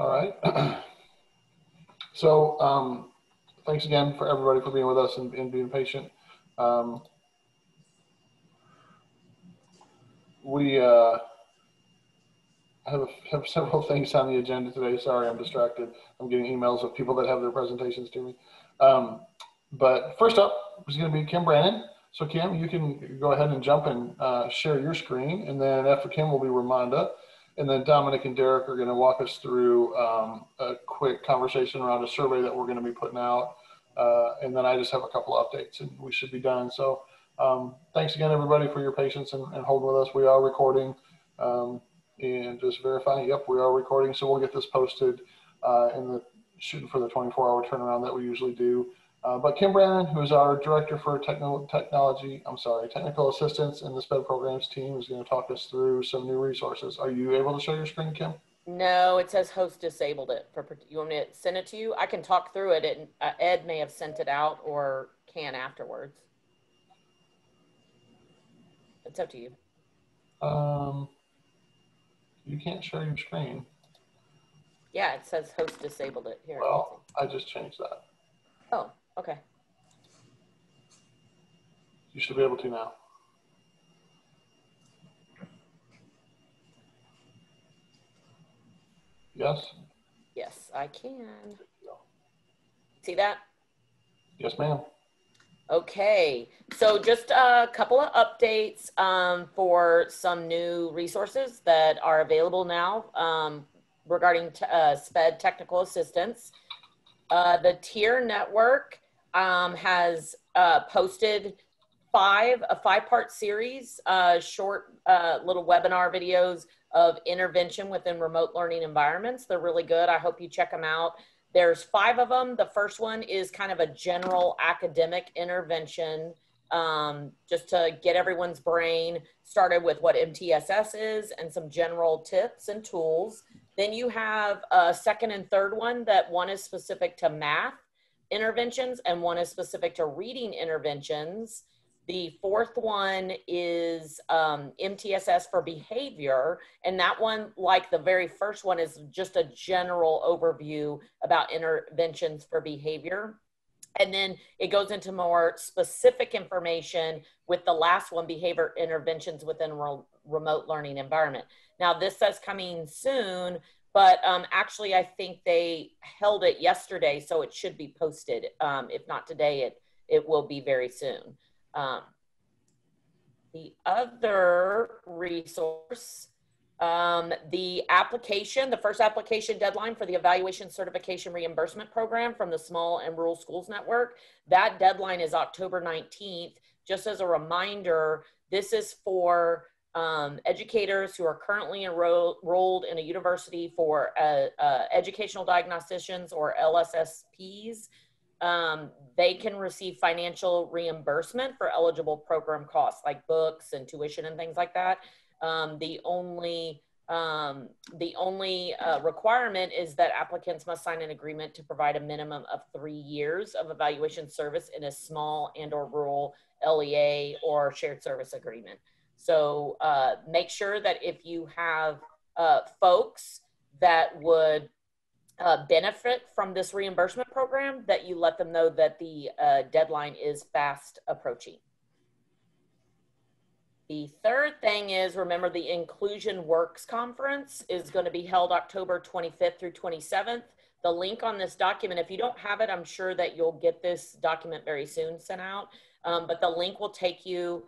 All right. So thanks again for everybody for being with us and being patient. We have several things on the agenda today. Sorry, I'm distracted. I'm getting emails of people that have their presentations to me. But first up is going to be Kim Brannon. So Kim, you can go ahead and jump and share your screen. And then after Kim will be Ramonda. And then Dominic and Derek are going to walk us through a quick conversation around a survey that we're going to be putting out. And then I just have a couple of updates and we should be done. So thanks again, everybody, for your patience and holding with us. We are recording and just verifying, yep, we are recording. So we'll get this posted shooting for the 24-hour turnaround that we usually do. But Kim Brannon, who is our Director for Technical Assistance in the SPED Programs team, is going to talk us through some new resources. Are you able to show your screen, Kim? No, it says host disabled it. You want me to send it to you? I can talk through it, and Ed may have sent it out or can afterwards. It's up to you. You can't share your screen. Yeah, it says host disabled it. Here. Well, I just changed that. Oh, okay. You should be able to now. Yes? Yes, I can. See that? Yes, ma'am. Okay, so just a couple of updates for some new resources that are available now regarding SPED technical assistance. The TIER network has posted a five-part series, short little webinar videos of intervention within remote learning environments. They're really good. I hope you check them out. There's 5 of them. The first one is kind of a general academic intervention, just to get everyone's brain started with what MTSS is and some general tips and tools. Then you have a second and third one, that one is specific to math interventions and one is specific to reading interventions. The fourth one is MTSS for behavior. And that one, like the very first one, is just a general overview about interventions for behavior. And then it goes into more specific information with the last one, behavior interventions within remote learning environment. Now this says coming soon, but actually I think they held it yesterday, so it should be posted. If not today, it will be very soon. The other resource, the first application deadline for the Evaluation Certification Reimbursement Program from the Small and Rural Schools Network, that deadline is October 19th. Just as a reminder, this is for educators who are currently enrolled in a university for educational diagnosticians or LSSPs. They can receive financial reimbursement for eligible program costs like books and tuition and things like that. The only requirement is that applicants must sign an agreement to provide a minimum of 3 years of evaluation service in a small and or rural LEA or shared service agreement. So make sure that if you have folks that would benefit from this reimbursement program, that you let them know that the deadline is fast approaching. The third thing is, remember, the Inclusion Works Conference is going to be held October 25th through 27th. The link on this document, if you don't have it, I'm sure that you'll get this document very soon sent out, but the link will take you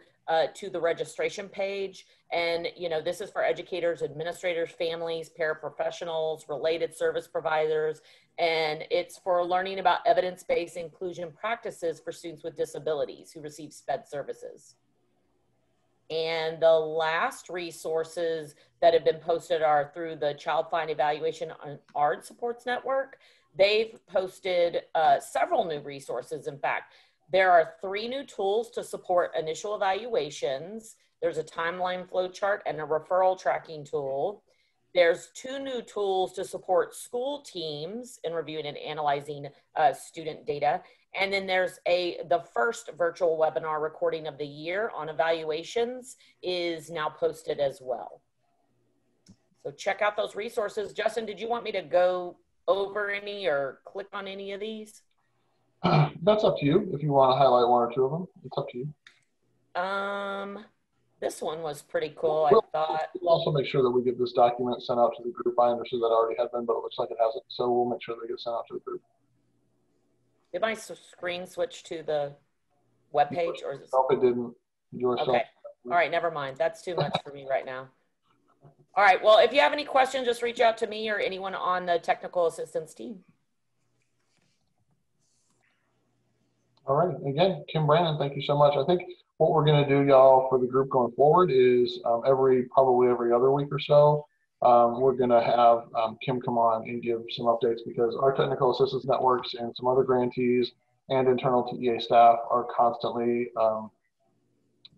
to the registration page. And, you know, this is for educators, administrators, families, paraprofessionals, related service providers, and it's for learning about evidence-based inclusion practices for students with disabilities who receive SPED services. And the last resources that have been posted are through the Child Find Evaluation and ARD Supports Network. They've posted several new resources. In fact, there are 3 new tools to support initial evaluations. There's a timeline flow chart and a referral tracking tool. There's 2 new tools to support school teams in reviewing and analyzing student data. And then there's the first virtual webinar recording of the year on evaluations is now posted as well. So check out those resources. Justin, did you want me to go over any or click on any of these? That's up to you. If you want to highlight one or two of them, it's up to you. This one was pretty cool, I thought. We'll also make sure that we get this document sent out to the group. I understood that already had been, but it looks like it hasn't. So we'll make sure they get sent out to the group. Did my screen switch to the web page, or is it? Nope, it didn't. Yourself. Okay. All right, never mind. That's too much for me right now. All right. Well, if you have any questions, just reach out to me or anyone on the technical assistance team. All right. Again, Kim Brannon, thank you so much. I think what we're going to do, y'all, for the group going forward is probably every other week or so, we're going to have Kim come on and give some updates, because our technical assistance networks and some other grantees and internal TEA staff are constantly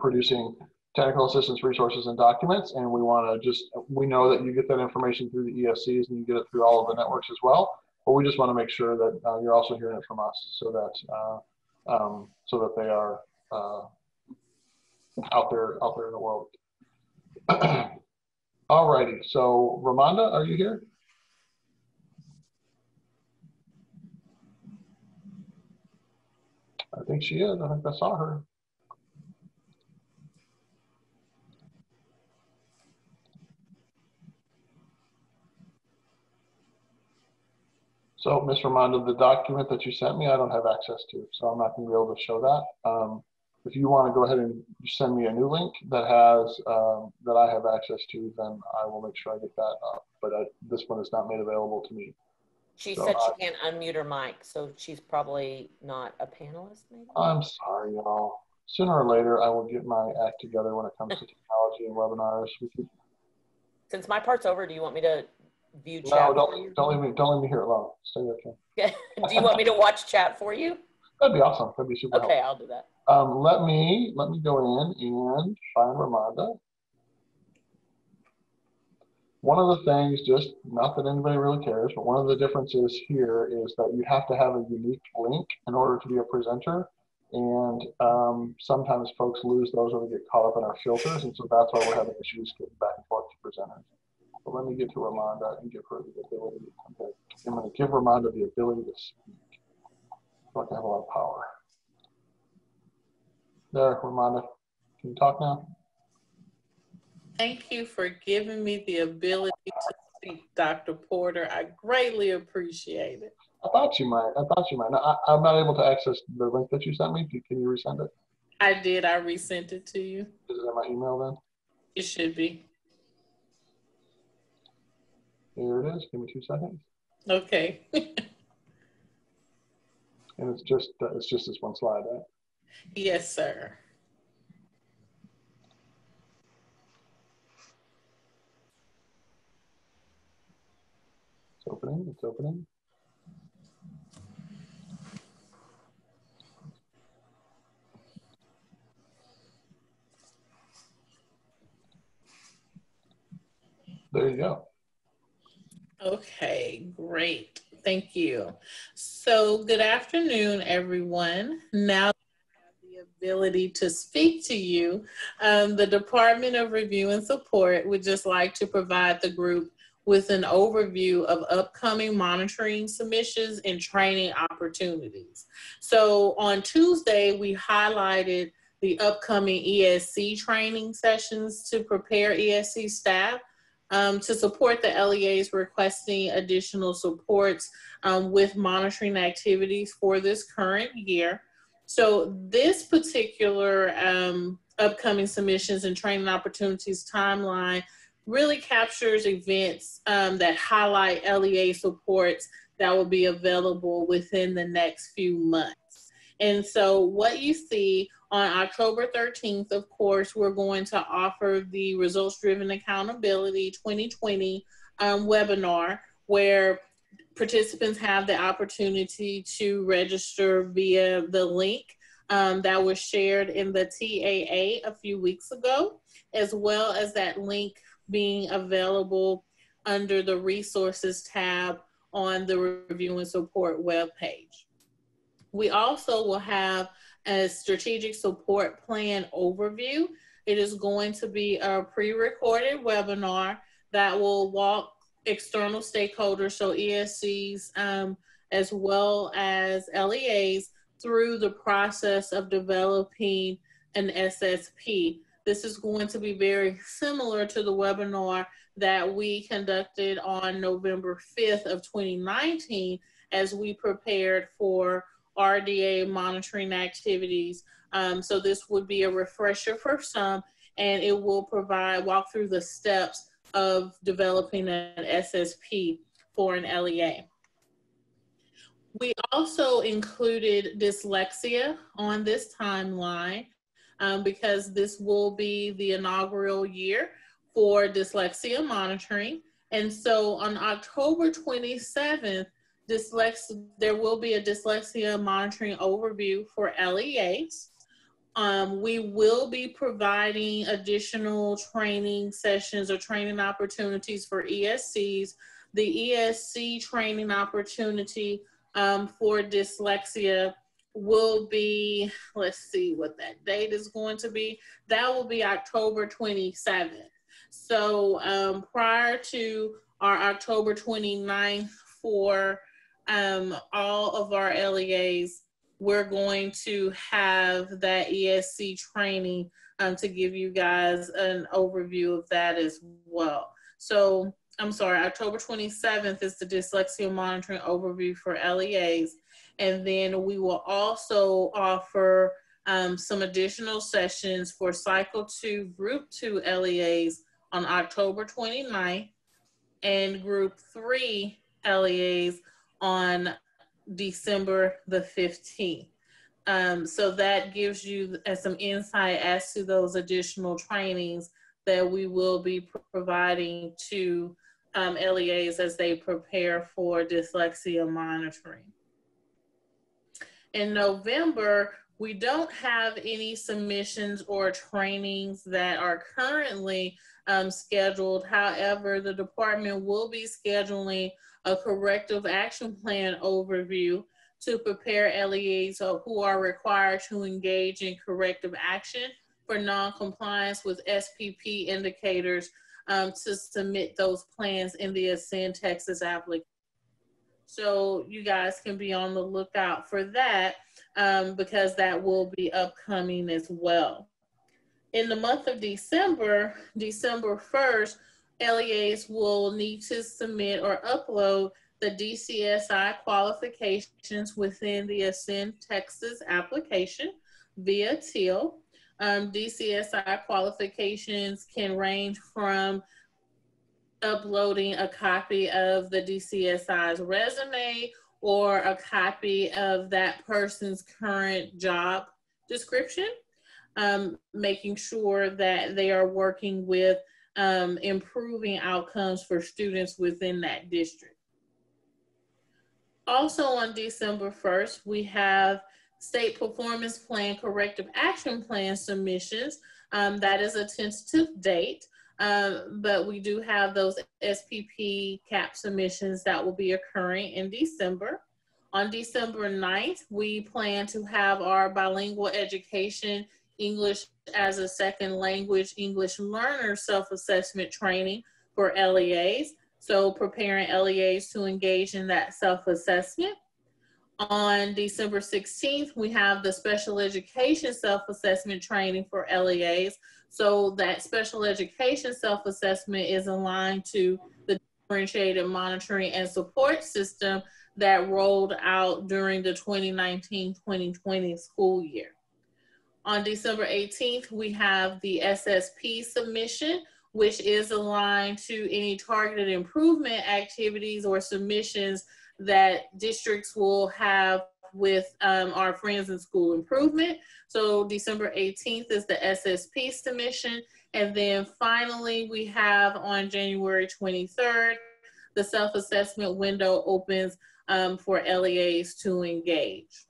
producing technical assistance resources and documents. And we want to we know that you get that information through the ESCs and you get it through all of the networks as well. But we just want to make sure that you're also hearing it from us, so that they are out there in the world. All righty. So Ramonda, are you here? I think she is. I think I saw her. So, Ms. Ramonda, the document that you sent me, I don't have access to, so I'm not going to be able to show that. If you want to go ahead and send me a new link that has that I have access to, then I will make sure I get that up. But this one is not made available to me. She said she can't unmute her mic, so she's probably not a panelist, maybe? I'm sorry, y'all. Sooner or later, I will get my act together when it comes to technology and webinars. Since my part's over, do you want me to view chat? No, don't leave me here alone. Stay there, Kim. Do you want me to watch chat for you? That'd be awesome. That'd be super Okay, helpful. I'll do that. Let me go in and find Ramonda. One of the things, just not that anybody really cares, but one of the differences here is that you have to have a unique link in order to be a presenter. And sometimes folks lose those or they get caught up in our filters. And so that's why we're having issues getting back and forth to presenters. But let me get to Ramonda and give her the ability. Okay. I'm going to give Ramonda the ability to speak. So I can have a lot of power. There, Ramonda, can you talk now? Thank you for giving me the ability to speak, Dr. Porter. I greatly appreciate it. I thought you might. No, I'm not able to access the link that you sent me. Can you resend it? I did. I resent it to you. Is it in my email then? It should be. Here it is. Give me 2 seconds. Okay. And it's just this one slide, right? Yes, sir. It's opening. It's opening. There you go. Okay, great. Thank you. So good afternoon, everyone. Now that I have the ability to speak to you, the Department of Review and Support would just like to provide the group with an overview of upcoming monitoring submissions and training opportunities. So on Tuesday, we highlighted the upcoming ESC training sessions to prepare ESC staff to support the LEAs requesting additional supports with monitoring activities for this current year. So this particular upcoming submissions and training opportunities timeline really captures events that highlight LEA supports that will be available within the next few months. And so what you see on October 13th, of course, we're going to offer the Results-Driven Accountability 2020 webinar, where participants have the opportunity to register via the link that was shared in the TAA a few weeks ago, as well as that link being available under the Resources tab on the Review and Support webpage. We also will have a strategic support plan overview. It is going to be a pre-recorded webinar that will walk external stakeholders, so ESCs, as well as LEAs, through the process of developing an SSP. This is going to be very similar to the webinar that we conducted on November 5th of 2019 as we prepared for RDA monitoring activities. So this would be a refresher for some, and it will walk through the steps of developing an SSP for an LEA. We also included dyslexia on this timeline because this will be the inaugural year for dyslexia monitoring. And so on October 27th, there will be a dyslexia monitoring overview for LEAs. We will be providing additional training sessions or training opportunities for ESCs. The ESC training opportunity for dyslexia will be, let's see what that date is going to be. That will be October 27th. So prior to our October 29th for all of our LEAs, we're going to have that ESC training to give you guys an overview of that as well. So I'm sorry, October 27th is the dyslexia monitoring overview for LEAs. And then we will also offer some additional sessions for Cycle 2, Group 2 LEAs on October 29th and Group 3 LEAs on December the 15th. So that gives you some insight as to those additional trainings that we will be providing to LEAs as they prepare for dyslexia monitoring. In November, we don't have any submissions or trainings that are currently scheduled. However, the department will be scheduling a corrective action plan overview to prepare LEAs who are required to engage in corrective action for non-compliance with SPP indicators to submit those plans in the Ascend Texas application. So you guys can be on the lookout for that because that will be upcoming as well. In the month of December, December 1st, LEAs will need to submit or upload the DCSI qualifications within the Ascend Texas application via TIL. DCSI qualifications can range from uploading a copy of the DCSI's resume or a copy of that person's current job description, making sure that they are working with improving outcomes for students within that district. Also on December 1st, we have State Performance Plan Corrective Action Plan submissions. That is a tentative date, but we do have those SPP CAP submissions that will be occurring in December. On December 9th, we plan to have our bilingual education, English as a second language, English learner self-assessment training for LEAs. So preparing LEAs to engage in that self-assessment. On December 16th, we have the special education self-assessment training for LEAs. So that special education self-assessment is aligned to the differentiated monitoring and support system that rolled out during the 2019-2020 school year. On December 18th, we have the SSP submission, which is aligned to any targeted improvement activities or submissions that districts will have with our Friends in School Improvement. So December 18th is the SSP submission. And then finally, we have on January 23rd, the self-assessment window opens for LEAs to engage.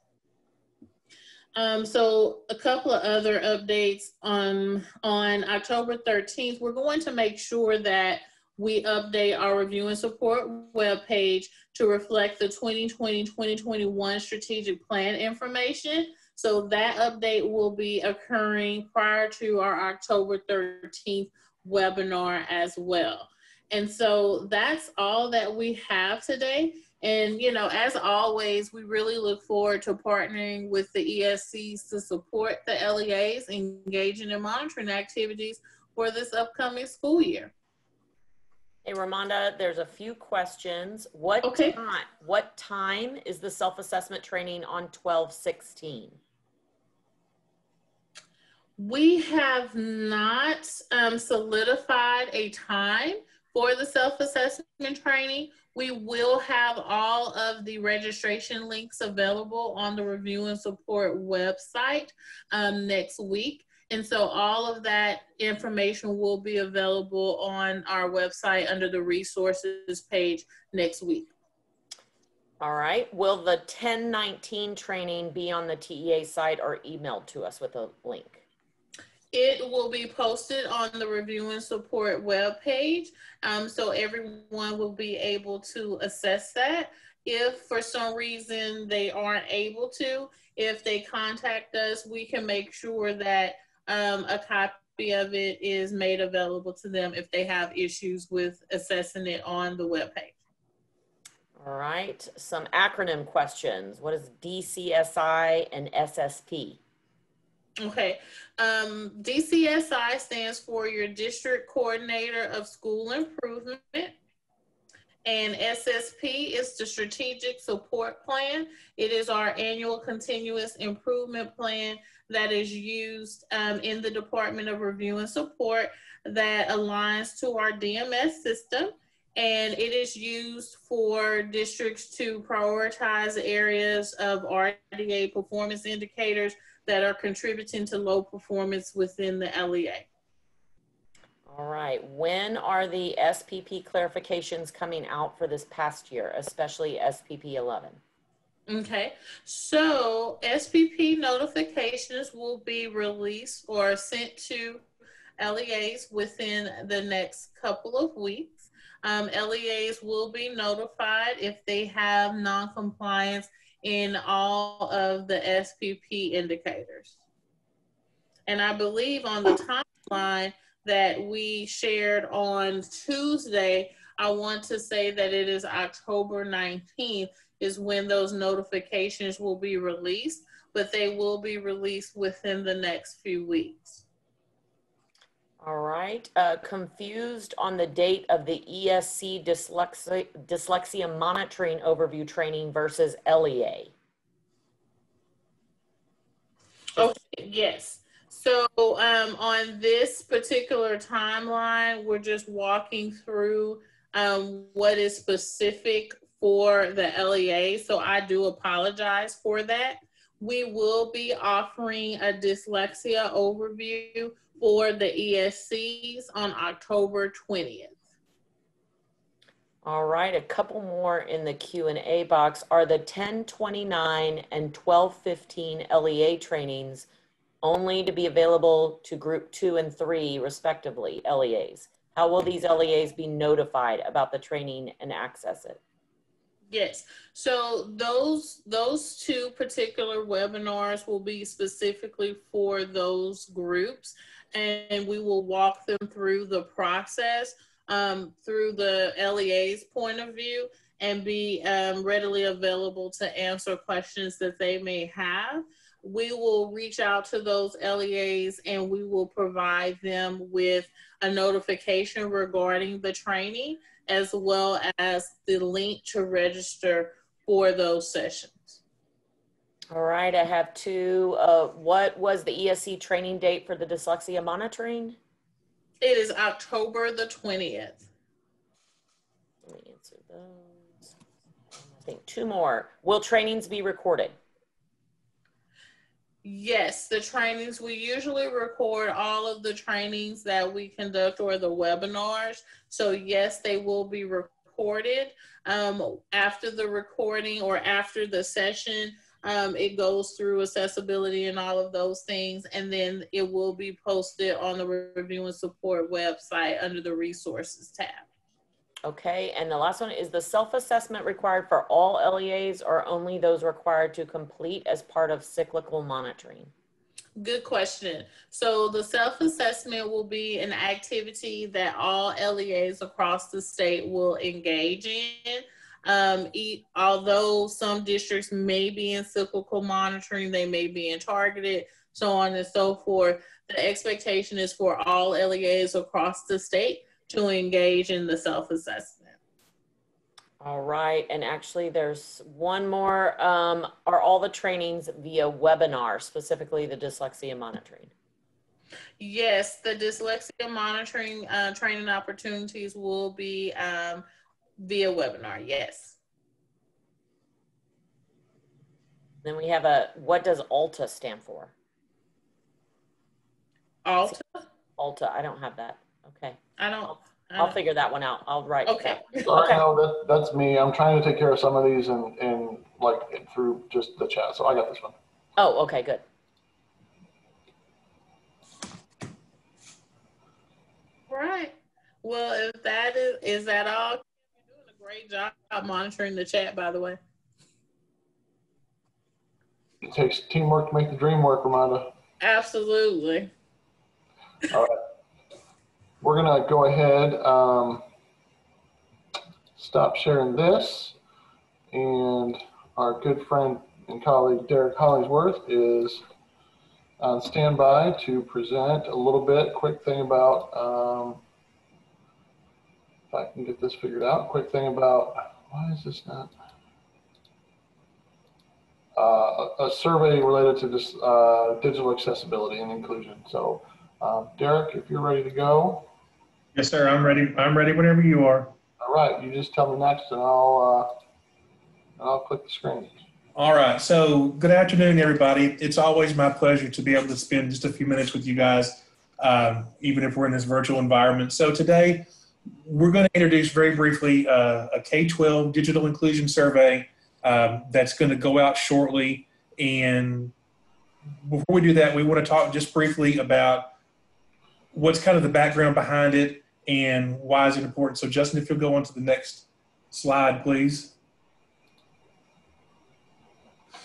So a couple of other updates on October 13th, we're going to make sure that we update our review and support webpage to reflect the 2020-2021 strategic plan information. So that update will be occurring prior to our October 13th webinar as well. And so that's all that we have today. And, you know, as always, we really look forward to partnering with the ESCs to support the LEAs, engaging in monitoring activities for this upcoming school year. Hey, Ramonda, there's a few questions. What time is the self-assessment training on 12/16? We have not solidified a time for the self-assessment training. We will have all of the registration links available on the Review and Support website next week. And so all of that information will be available on our website under the resources page next week. All right. Will the 1019 training be on the TEA site or emailed to us with a link? It will be posted on the Review and Support webpage, so everyone will be able to assess that. If for some reason they aren't able to, if they contact us, we can make sure that a copy of it is made available to them if they have issues with assessing it on the webpage. All right. Some acronym questions. What is DCSI and SSP? Okay, DCSI stands for your District Coordinator of School Improvement, and SSP is the Strategic Support Plan. It is our annual continuous improvement plan that is used in the Department of Review and Support that aligns to our DMS system, and it is used for districts to prioritize areas of RDA performance indicators that are contributing to low performance within the LEA. All right. When are the SPP clarifications coming out for this past year, especially SPP 11? Okay, so SPP notifications will be released or sent to LEAs within the next couple of weeks. LEAs will be notified if they have non-compliance in all of the SPP indicators. And I believe on the timeline that we shared on Tuesday, I want to say that it is October 19th is when those notifications will be released, but they will be released within the next few weeks. All right. Confused on the date of the ESC dyslexia monitoring overview training versus LEA. Okay, yes. So on this particular timeline, we're just walking through what is specific for the LEA. So I do apologize for that. We will be offering a dyslexia overview for the ESCs on October 20th. All right, a couple more in the Q&A box. Are the 1029 and 1215 LEA trainings only to be available to group 2 and 3 respectively, LEAs? How will these LEAs be notified about the training and access it? Yes, so those two particular webinars will be specifically for those groups, and we will walk them through the process through the LEA's point of view and be readily available to answer questions that they may have. We will reach out to those LEAs and we will provide them with a notification regarding the training, as well as the link to register for those sessions. All right, I have two. What was the ESC training date for the dyslexia monitoring? It is October the 20th. Let me answer those. I think two more. Will trainings be recorded? Yes, the trainings, we usually record all of the trainings that we conduct or the webinars. So yes, they will be recorded. After the recording or after the session, it goes through accessibility and all of those things. And then it will be posted on the Review and Support website under the resources tab. Okay, and the last one is the self-assessment required for all LEAs or only those required to complete as part of cyclical monitoring? Good question. So the self-assessment will be an activity that all LEAs across the state will engage in. Although some districts may be in cyclical monitoring, they may be in targeted, so on and so forth. The expectation is for all LEAs across the state to engage in the self-assessment. All right, and actually there's one more. Are all the trainings via webinar, specifically the dyslexia monitoring? Yes, the dyslexia monitoring training opportunities will be via webinar, yes. Then we have what does ULTA stand for? ULTA? ULTA, I don't have that. Okay. I'll figure that one out. I'll write okay. that. Sorry, okay. No, that's me. I'm trying to take care of some of these and like through just the chat. So I got this one. Oh, okay, good. All right. Well, if that is that all? You're doing a great job monitoring the chat, by the way. It takes teamwork to make the dream work, Ramanda. Absolutely. All right. We're going to go ahead, stop sharing this, and our good friend and colleague Derek Hollingsworth is on standby to present a little bit, quick thing about, if I can get this figured out, quick thing about, why is this not? A survey related to this digital accessibility and inclusion. So Derek, if you're ready to go. Yes, sir. I'm ready. I'm ready whenever you are. All right. You just tell me next, and I'll click the screen. All right. So good afternoon, everybody. It's always my pleasure to be able to spend just a few minutes with you guys, even if we're in this virtual environment. So today, we're going to introduce very briefly a K12 Digital Inclusion Survey that's going to go out shortly. And before we do that, we want to talk just briefly about what's kind of the background behind it and why is it important. So Justin, if you'll go on to the next slide, please.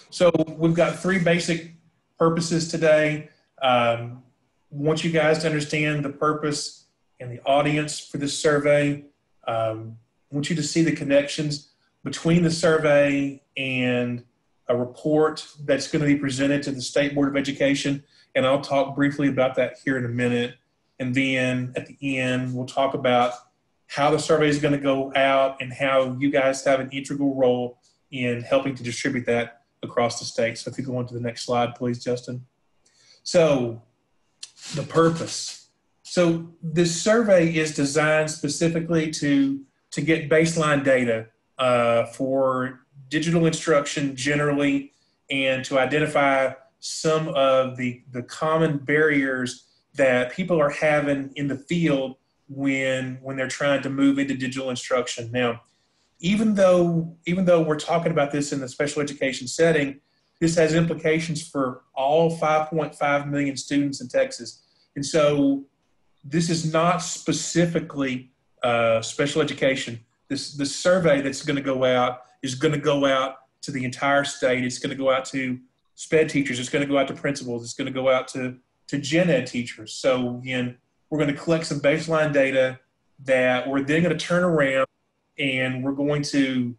So we've got three basic purposes today. Want you guys to understand the purpose and the audience for this survey. Want you to see the connections between the survey and a report that's going to be presented to the State Board of Education. And I'll talk briefly about that here in a minute. And then at the end, we'll talk about how the survey is going to go out and how you guys have an integral role in helping to distribute that across the state. So if you go on to the next slide, please, Justin. So the purpose. So this survey is designed specifically to get baseline data for digital instruction generally, and to identify some of the common barriers that people are having in the field when they're trying to move into digital instruction. Now, even though we're talking about this in the special education setting, this has implications for all 5.5 million students in Texas. And so this is not specifically special education. This survey that's going to go out is going to go out to the entire state. It's going to go out to SPED teachers. It's going to go out to principals. It's going to go out to gen ed teachers. So again, we're going to collect some baseline data that we're then going to turn around, and we're going to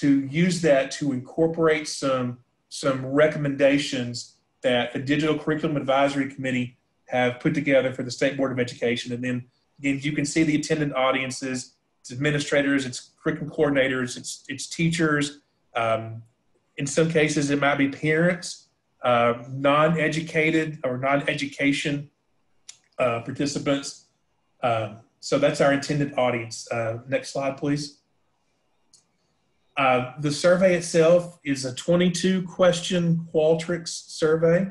use that to incorporate some recommendations that the Digital Curriculum Advisory Committee have put together for the State Board of Education. And then again, you can see the attendant audiences. It's administrators, it's curriculum coordinators, it's teachers. In some cases, it might be parents, non-educated or non-education participants. So that's our intended audience. Next slide, please. The survey itself is a 22-question Qualtrics survey.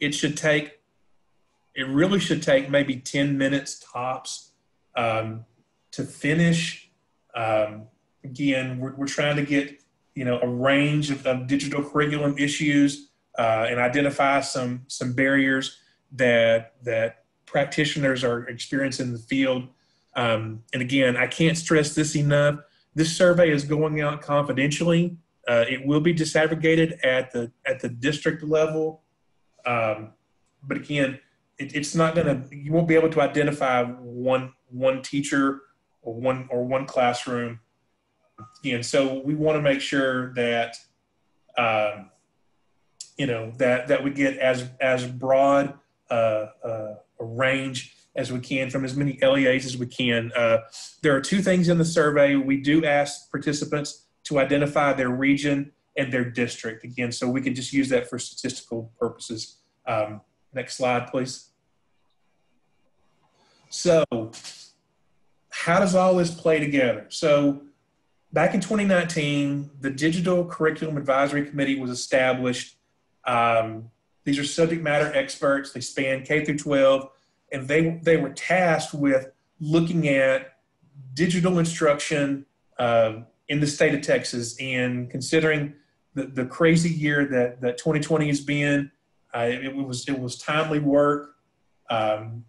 It really should take maybe 10 minutes tops to finish. Again, we're trying to get a range of digital curriculum issues and identify some barriers that practitioners are experiencing in the field. And again, I can't stress this enough. This survey is going out confidentially. It will be disaggregated at the district level, but again, it's not going to, you won't be able to identify one teacher or one classroom. And so we want to make sure that, that we get as broad a range as we can from as many LEAs as we can. There are two things in the survey. We do ask participants to identify their region and their district again, so we can just use that for statistical purposes. Next slide, please. So how does all this play together? So back in 2019, the Digital Curriculum Advisory Committee was established. These are subject matter experts. They span K through 12, and they were tasked with looking at digital instruction in the state of Texas, and considering the crazy year that 2020 has been, it was timely work. The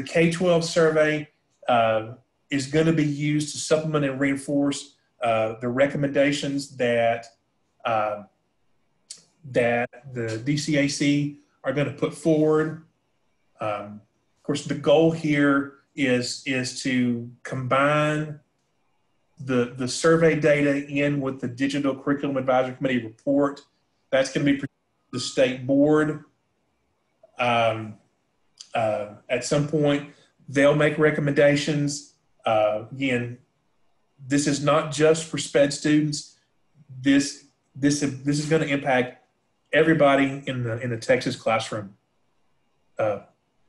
K12 survey is going to be used to supplement and reinforce the recommendations that the DCAC are going to put forward. Of course, the goal here is to combine the survey data in with the Digital Curriculum Advisory Committee report. That's going to be presented to the state board. At some point, they'll make recommendations. Again, this is not just for SPED students. This is going to impact everybody in the Texas classroom.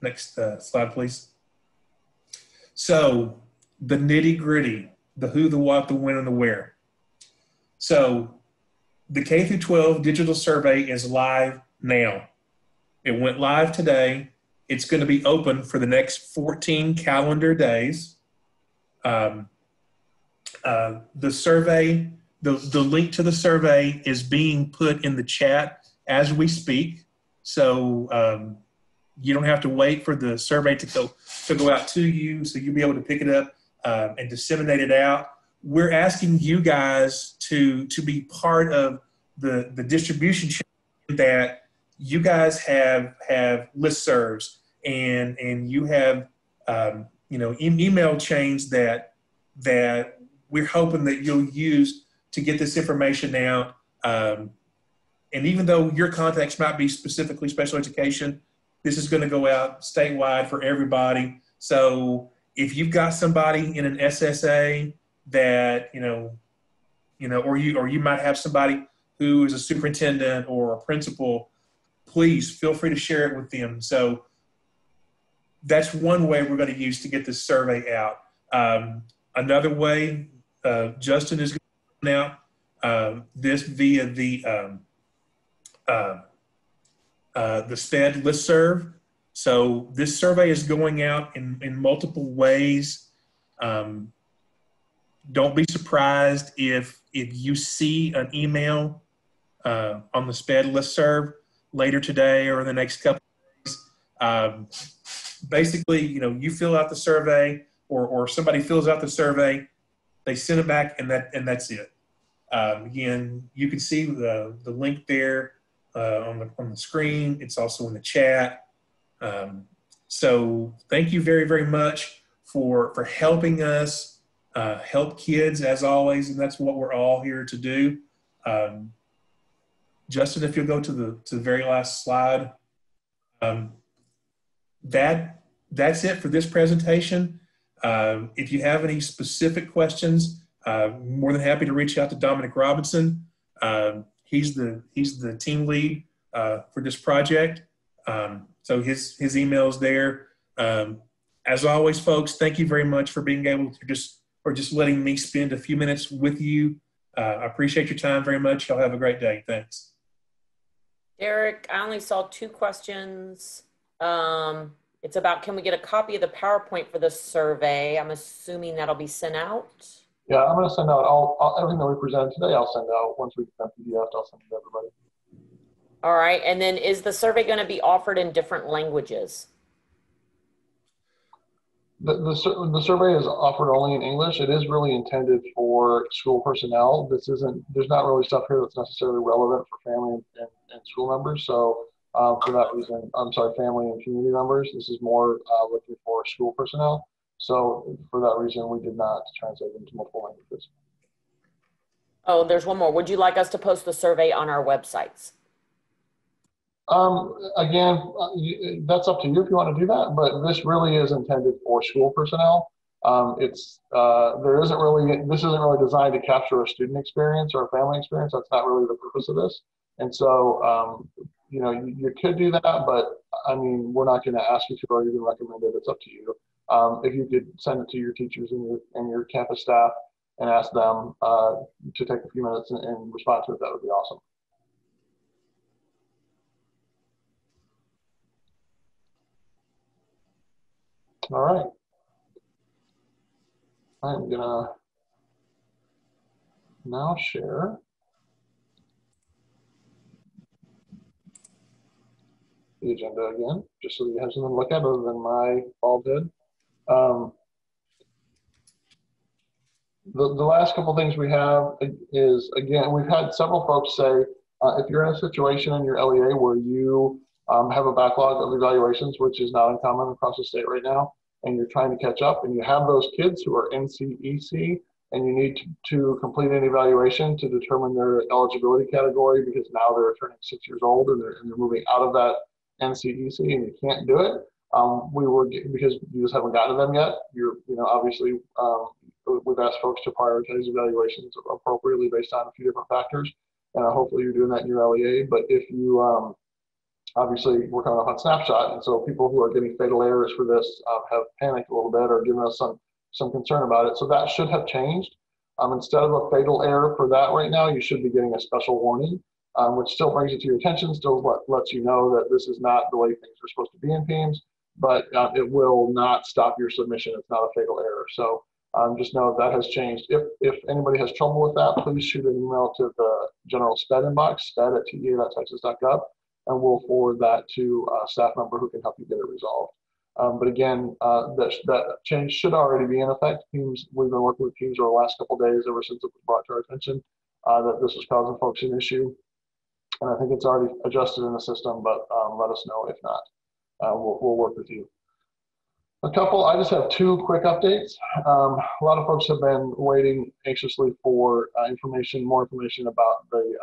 Next slide, please. So the nitty gritty, the who, the what, the when, and the where. So the K through 12 digital survey is live now. It went live today. It's going to be open for the next 14 calendar days. The survey, the link to the survey is being put in the chat as we speak. So you don't have to wait for the survey to go out to you. So you'll be able to pick it up and disseminate it out. We're asking you guys to be part of the distribution chain, that you guys have listservs and you have email chains that we're hoping that you'll use to get this information out. And even though your context might be specifically special education, this is going to go out statewide for everybody. So if you've got somebody in an SSA that, or you might have somebody who is a superintendent or a principal, please feel free to share it with them. So that's one way we're going to use to get this survey out. Another way, Justin is going out this via the SPED listserv. So this survey is going out in multiple ways. Don't be surprised if you see an email on the SPED listserv later today or in the next couple of days. Basically, you fill out the survey, or somebody fills out the survey, they send it back, and that's it. Again, you can see the link there on the screen. It's also in the chat. So thank you very, very much for helping us help kids, as always, and that's what we're all here to do. Justin, if you'll go to the very last slide. That's it for this presentation. If you have any specific questions, more than happy to reach out to Dominic Robinson. He's the team lead for this project. So his email's there. As always, folks, thank you very much for being able to just letting me spend a few minutes with you. I appreciate your time very much. Y'all have a great day. Thanks. Derek, I only saw 2 questions. It's about, can we get a copy of the PowerPoint for the survey? I'm assuming that'll be sent out. Yeah, I'm going to send out everything that we presented today. I'll send out once we get that PDF. I'll send it to everybody. All right, and then is the survey going to be offered in different languages? The survey is offered only in English. It is really intended for school personnel. There's not really stuff here that's necessarily relevant for family and school members. So For that reason, I'm sorry, family and community members. This is more looking for school personnel. So for that reason, we did not translate into multiple languages. Oh, there's one more. Would you like us to post the survey on our websites? Again, that's up to you if you want to do that, but this really is intended for school personnel. This isn't really designed to capture a student experience or a family experience. That's not really the purpose of this. And so, you know, you could do that, but I mean, we're not going to ask you to or even recommend it. It's up to you. If you could send it to your teachers and your campus staff and ask them to take a few minutes and respond to it, that would be awesome. All right. I'm gonna now share the agenda again, just so that you have something to look at other than my bald head. The last couple things we have is, again, we've had several folks say, if you're in a situation in your LEA where you have a backlog of evaluations, which is not uncommon across the state right now, and you're trying to catch up, and you have those kids who are NCEC, and you need to complete an evaluation to determine their eligibility category because now they're turning 6 years old and they're moving out of that NCEC and you can't do it. Because you just haven't gotten to them yet. Obviously, we've asked folks to prioritize evaluations appropriately based on a few different factors. And hopefully you're doing that in your LEA. But if you, obviously we're coming up on snapshot, and so people who are getting fatal errors for this have panicked a little bit or given us some concern about it. So that should have changed. Instead of a fatal error for that right now, you should be getting a special warning, which still brings it to your attention, still lets you know that this is not the way things are supposed to be in PEIMS, but it will not stop your submission. It's not a fatal error. So just know that has changed. If anybody has trouble with that, please shoot an email to the general SPED inbox, sped@tea.texas.gov, and we'll forward that to a staff member who can help you get it resolved. But again, that change should already be in effect. PEIMS, we've been working with PEIMS over the last couple of days ever since it was brought to our attention that this was causing folks an issue. And I think it's already adjusted in the system, but let us know if not. We'll work with you. I just have two quick updates. A lot of folks have been waiting anxiously for more information about the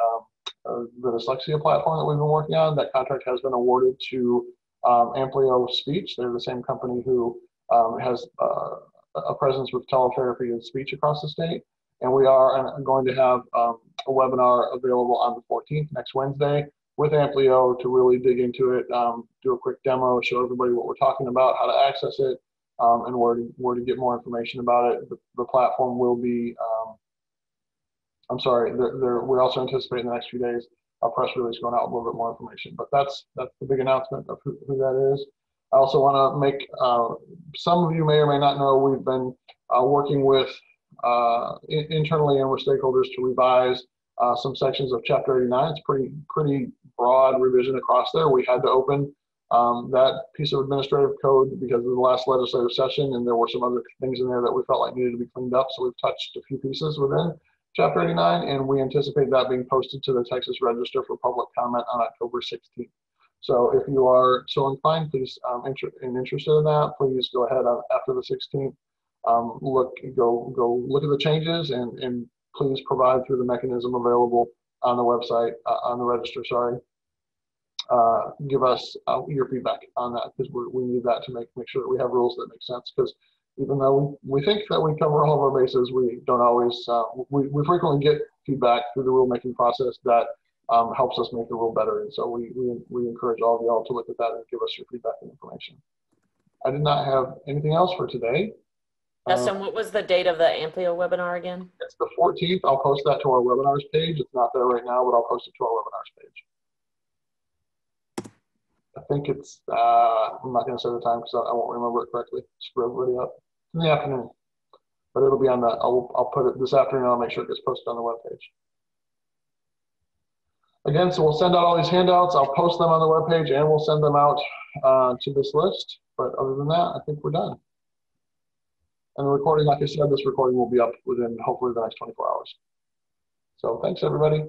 dyslexia platform that we've been working on. That contract has been awarded to Amplio Speech. They're the same company who has a presence with teletherapy and speech across the state. And we are going to have a webinar available on the 14th, next Wednesday, with Amplio to really dig into it, do a quick demo, show everybody what we're talking about, how to access it, and where to get more information about it. The platform will be, we also anticipate in the next few days a press release going out with a little bit more information. But that's the big announcement of who that is. I also want to make, some of you may or may not know, we've been working with internally and with stakeholders to revise some sections of Chapter 89. It's pretty broad revision across there. We had to open that piece of administrative code because of the last legislative session, and there were some other things in there that we felt like needed to be cleaned up. So we've touched a few pieces within Chapter 89, and we anticipate that being posted to the Texas Register for public comment on October 16th. So if you are so inclined, please, interested in that, please go ahead after the 16th. Go look at the changes and please provide through the mechanism available on the website, on the register, sorry. Give us your feedback on that because we need that to make sure that we have rules that make sense, because even though we think that we cover all of our bases, we don't always, we frequently get feedback through the rulemaking process that helps us make the rule better. And so we encourage all of y'all to look at that and give us your feedback and information. I did not have anything else for today. Justin, what was the date of the Amplio webinar again? It's the 14th. I'll post that to our webinars page. It's not there right now, but I'll post it to our webinars page. I think it's, I'm not going to say the time because I won't remember it correctly. Screw everybody up. In the afternoon. But it'll be on the, I'll put it this afternoon. I'll make sure it gets posted on the webpage. Again, so we'll send out all these handouts. I'll post them on the webpage and we'll send them out to this list. But other than that, I think we're done. And the recording, like I said, this recording will be up within hopefully the next 24 hours. So thanks, everybody.